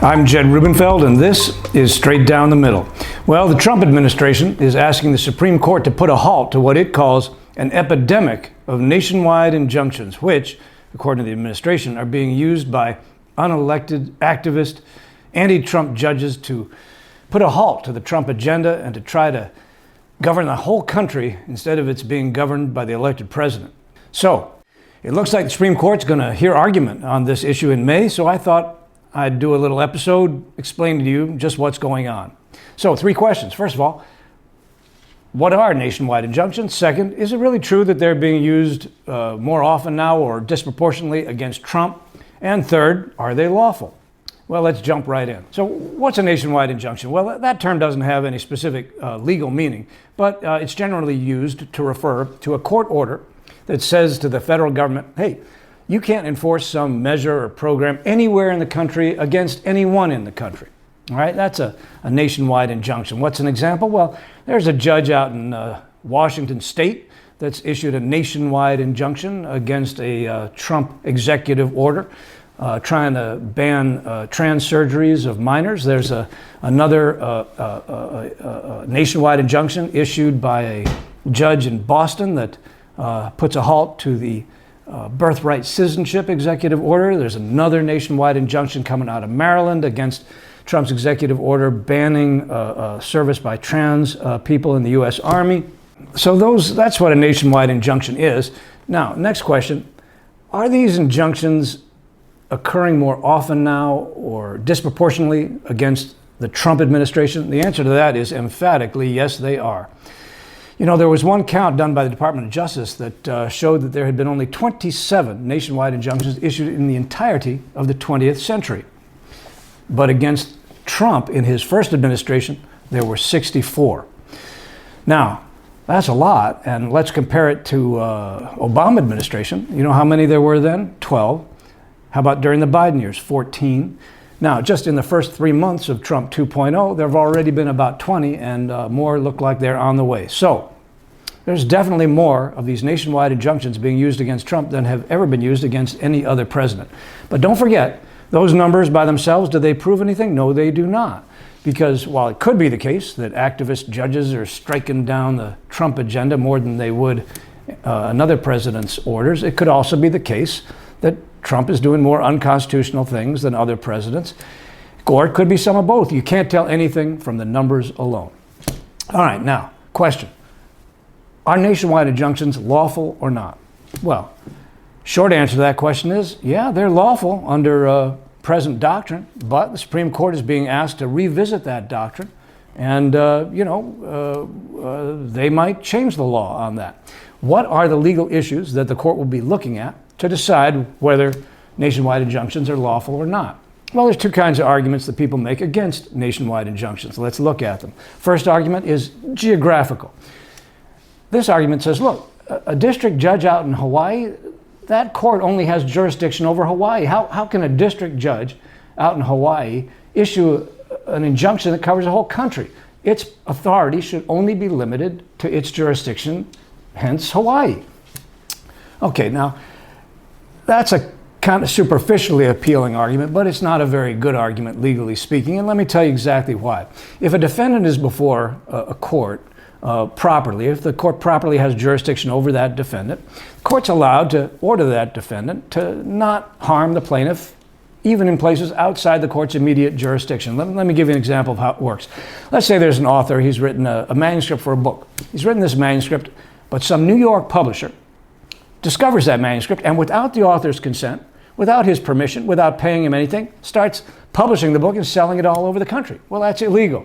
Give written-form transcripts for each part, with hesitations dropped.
I'm Jed Rubenfeld, and this is Straight Down the Middle. Well, the Trump administration is asking the Supreme Court to put a halt to what it calls an epidemic of nationwide injunctions, which, according to the administration, are being used by unelected activist, anti-Trump judges to put a halt to the Trump agenda and to try to govern the whole country instead of its being governed by the elected president. So, it looks like the Supreme Court's going to hear argument on this issue in May, so I thought I'd do a little episode explaining to you just what's going on. So, 3 questions. First of all, what are nationwide injunctions? Second, is it really true that they're being used more often now or disproportionately against Trump? And third, are they lawful? Well, let's jump right in. So, what's a nationwide injunction? Well, that term doesn't have any specific legal meaning, but it's generally used to refer to a court order that says to the federal government, hey, you can't enforce some measure or program anywhere in the country against anyone in the country. All right, that's a nationwide injunction. What's an example? Well, there's a judge out in Washington State that's issued a nationwide injunction against a Trump executive order trying to ban trans surgeries of minors. There's another nationwide injunction issued by a judge in Boston that puts a halt to the birthright citizenship executive order. There's another nationwide injunction coming out of Maryland against Trump's executive order banning service by trans people in the U.S. Army. So that's what a nationwide injunction is. Now, next question, are these injunctions occurring more often now or disproportionately against the Trump administration? The answer to that is emphatically yes, they are. You know, there was one count done by the Department of Justice that showed that there had been only 27 nationwide injunctions issued in the entirety of the 20th century. But against Trump in his first administration, there were 64. Now, that's a lot, and let's compare it to Obama administration. You know how many there were then? 12. How about during the Biden years? 14. Now, just in the first 3 months of Trump 2.0, there have already been about 20, and more look like they're on the way. So, there's definitely more of these nationwide injunctions being used against Trump than have ever been used against any other president. But don't forget, those numbers by themselves, do they prove anything? No, they do not. Because while it could be the case that activist judges are striking down the Trump agenda more than they would another president's orders, it could also be the case that Trump is doing more unconstitutional things than other presidents. Or it could be some of both. You can't tell anything from the numbers alone. All right, now, question. Are nationwide injunctions lawful or not? Well, short answer to that question is, yeah, they're lawful under present doctrine, but the Supreme Court is being asked to revisit that doctrine, and, they might change the law on that. What are the legal issues that the court will be looking at to decide whether nationwide injunctions are lawful or not? Well, there's 2 kinds of arguments that people make against nationwide injunctions. Let's look at them. First argument is geographical. This argument says, look, a district judge out in Hawaii, that court only has jurisdiction over Hawaii. How can a district judge out in Hawaii issue an injunction that covers the whole country? Its authority should only be limited to its jurisdiction, hence Hawaii. Okay, now, that's a kind of superficially appealing argument, but it's not a very good argument, legally speaking, and let me tell you exactly why. If a defendant is before a court properly, if the court properly has jurisdiction over that defendant, the court's allowed to order that defendant to not harm the plaintiff, even in places outside the court's immediate jurisdiction. Let me give you an example of how it works. Let's say there's an author, he's written a manuscript for a book. He's written this manuscript, but some New York publisher discovers that manuscript and without the author's consent, without his permission, without paying him anything, starts publishing the book and selling it all over the country. Well, that's illegal.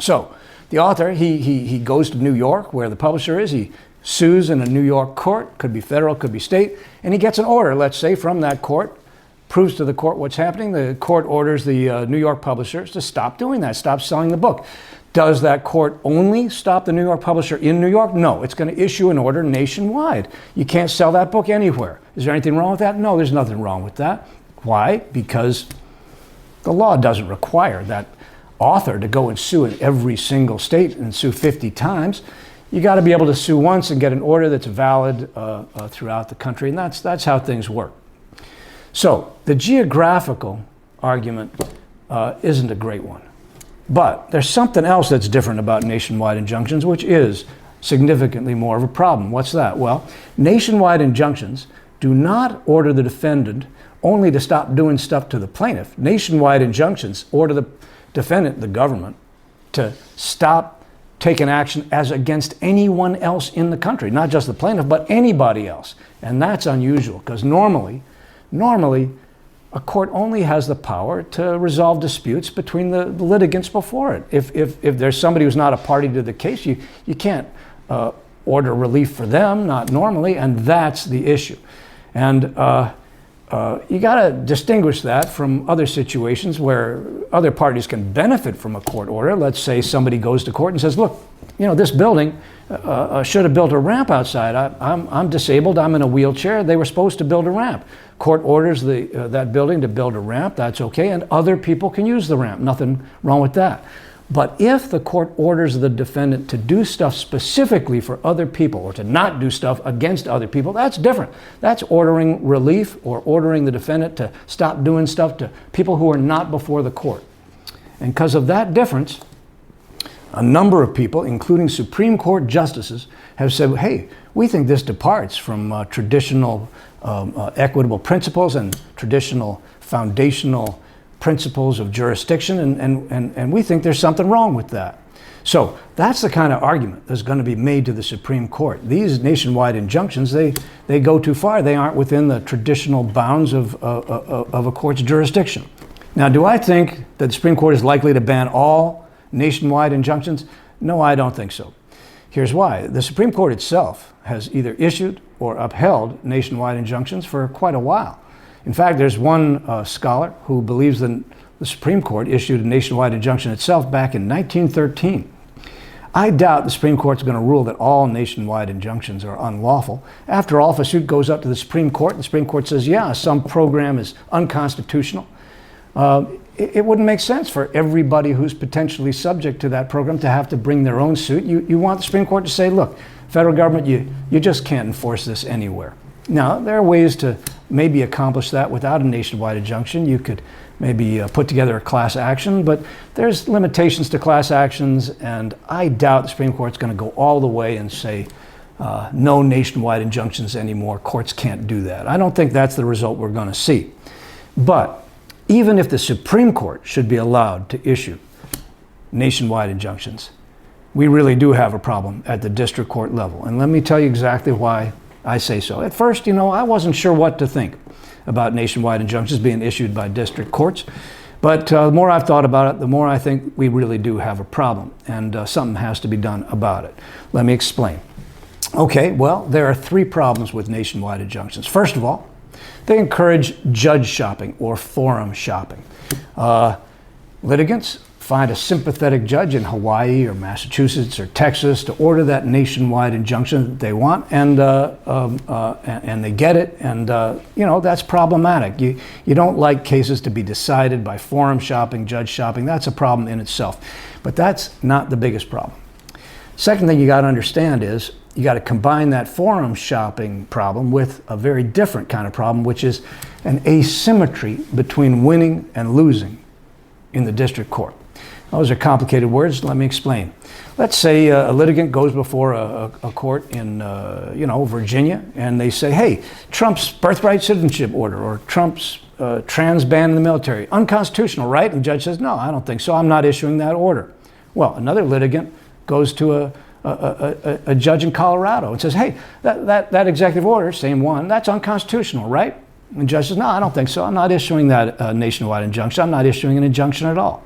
So, the author, he goes to New York, where the publisher is. He sues in a New York court, could be federal, could be state, and he gets an order, let's say, from that court, proves to the court what's happening. The court orders the New York publishers to stop doing that, stop selling the book. Does that court only stop the New York publisher in New York? No, it's going to issue an order nationwide. You can't sell that book anywhere. Is there anything wrong with that? No, there's nothing wrong with that. Why? Because the law doesn't require that author to go and sue in every single state and sue 50 times. You got to be able to sue once and get an order that's valid throughout the country, and that's how things work. So the geographical argument isn't a great one. But there's something else that's different about nationwide injunctions, which is significantly more of a problem. What's that? Well, nationwide injunctions do not order the defendant only to stop doing stuff to the plaintiff. Nationwide injunctions order the defendant, the government, to stop taking action as against anyone else in the country, not just the plaintiff, but anybody else. And that's unusual, because normally, a court only has the power to resolve disputes between the litigants before it. If there's somebody who's not a party to the case, you can't order relief for them, not normally, and that's the issue. And you got to distinguish that from other situations where other parties can benefit from a court order. Let's say somebody goes to court and says, look, this building should have built a ramp outside. I'm disabled, I'm in a wheelchair, they were supposed to build a ramp. Court orders that building to build a ramp, that's okay, and other people can use the ramp, nothing wrong with that. But if the court orders the defendant to do stuff specifically for other people or to not do stuff against other people, that's different. That's ordering relief or ordering the defendant to stop doing stuff to people who are not before the court. And because of that difference, a number of people, including Supreme Court justices, have said, hey, we think this departs from traditional equitable principles and traditional foundational principles of jurisdiction, and we think there's something wrong with that. So that's the kind of argument that's going to be made to the Supreme Court. These nationwide injunctions, they go too far. They aren't within the traditional bounds of a court's jurisdiction. Now, do I think that the Supreme Court is likely to ban all nationwide injunctions? No, I don't think so. Here's why. The Supreme Court itself has either issued or upheld nationwide injunctions for quite a while. In fact, there's one scholar who believes that the Supreme Court issued a nationwide injunction itself back in 1913. I doubt the Supreme Court's going to rule that all nationwide injunctions are unlawful. After all, if a suit goes up to the Supreme Court, the Supreme Court says, yeah, some program is unconstitutional, it wouldn't make sense for everybody who's potentially subject to that program to have to bring their own suit. You want the Supreme Court to say, look, federal government, you just can't enforce this anywhere. Now, there are ways to maybe accomplish that without a nationwide injunction. You could maybe put together a class action, but there's limitations to class actions, and I doubt the Supreme Court's going to go all the way and say no nationwide injunctions anymore. Courts can't do that. I don't think that's the result we're going to see. But even if the Supreme Court should be allowed to issue nationwide injunctions, we really do have a problem at the district court level. And let me tell you exactly why I say so. At first, I wasn't sure what to think about nationwide injunctions being issued by district courts. But the more I've thought about it, the more I think we really do have a problem, and something has to be done about it. Let me explain. Okay, well, there are three problems with nationwide injunctions. First of all, they encourage judge shopping or forum shopping. Litigants find a sympathetic judge in Hawaii or Massachusetts or Texas to order that nationwide injunction that they want, and they get it, and that's problematic. You don't like cases to be decided by forum shopping, judge shopping. That's a problem in itself, but that's not the biggest problem. Second thing you got to understand is you got to combine that forum shopping problem with a very different kind of problem, which is an asymmetry between winning and losing in the district court. Those are complicated words. Let me explain. Let's say a litigant goes before a court in Virginia, and they say, hey, Trump's birthright citizenship order or Trump's trans ban in the military, unconstitutional, right? And the judge says, no, I don't think so. I'm not issuing that order. Well, another litigant goes to a judge in Colorado and says, hey, that executive order, same one, that's unconstitutional, right? And the judge says, no, I don't think so. I'm not issuing that nationwide injunction. I'm not issuing an injunction at all.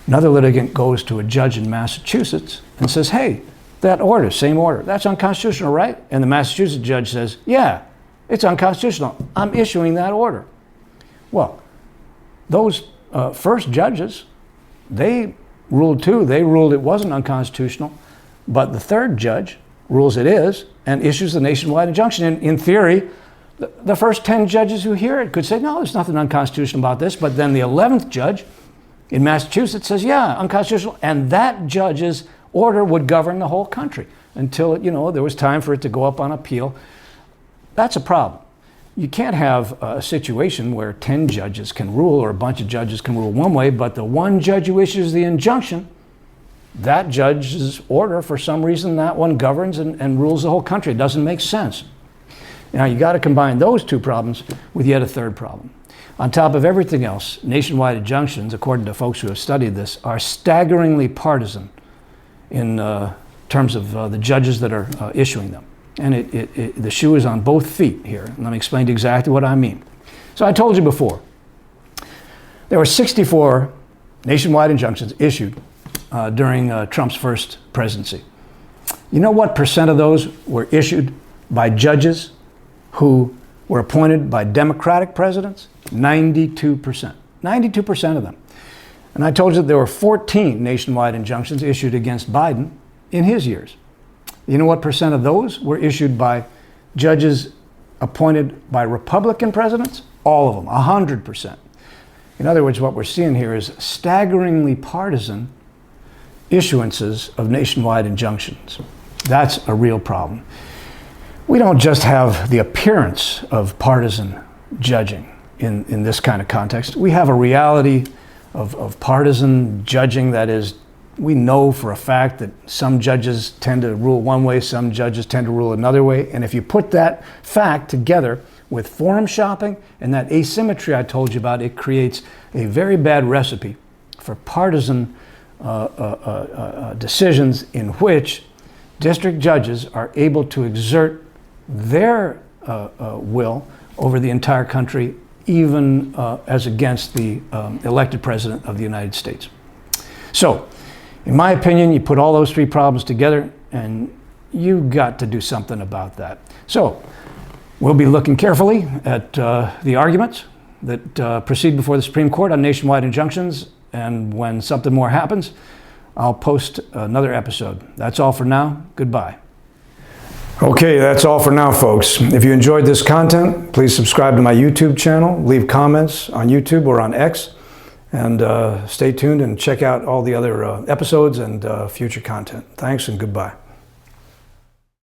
Another litigant goes to a judge in Massachusetts and says, hey, that order, same order, that's unconstitutional, right? And the Massachusetts judge says, yeah, it's unconstitutional. I'm issuing that order. Well, those first judges, they ruled too. They ruled it wasn't unconstitutional, but the third judge rules it is and issues the nationwide injunction. In theory, the first 10 judges who hear it could say, no, there's nothing unconstitutional about this, but then the 11th judge in Massachusetts says, yeah, unconstitutional, and that judge's order would govern the whole country until, there was time for it to go up on appeal. That's a problem. you can't have a situation where 10 judges can rule or a bunch of judges can rule one way, but the one judge who issues the injunction, that judge's order, for some reason, that one governs and rules the whole country. It doesn't make sense. Now, you got to combine those two problems with yet a third problem. On top of everything else, nationwide injunctions, according to folks who have studied this, are staggeringly partisan in terms of the judges that are issuing them. And the shoe is on both feet here. And let me explain exactly what I mean. So I told you before, there were 64 nationwide injunctions issued during Trump's first presidency. You know what percent of those were issued by judges who were appointed by Democratic presidents? 92%. 92% of them. And I told you that there were 14 nationwide injunctions issued against Biden in his years. You know what percent of those were issued by judges appointed by Republican presidents? All of them, 100%. In other words, what we're seeing here is staggeringly partisan issuances of nationwide injunctions. That's a real problem. We don't just have the appearance of partisan judging in this kind of context. We have a reality of partisan judging. That is, we know for a fact that some judges tend to rule one way, some judges tend to rule another way. And if you put that fact together with forum shopping and that asymmetry I told you about, it creates a very bad recipe for partisan decisions in which district judges are able to exert their will over the entire country, even as against the elected president of the United States. So, in my opinion, you put all those three problems together and you've got to do something about that. So, we'll be looking carefully at the arguments that proceed before the Supreme Court on nationwide injunctions, and when something more happens, I'll post another episode. That's all for now. Goodbye. Okay, that's all for now, folks. If you enjoyed this content, please subscribe to my YouTube channel, leave comments on YouTube or on X, and stay tuned and check out all the other episodes and future content. Thanks and goodbye.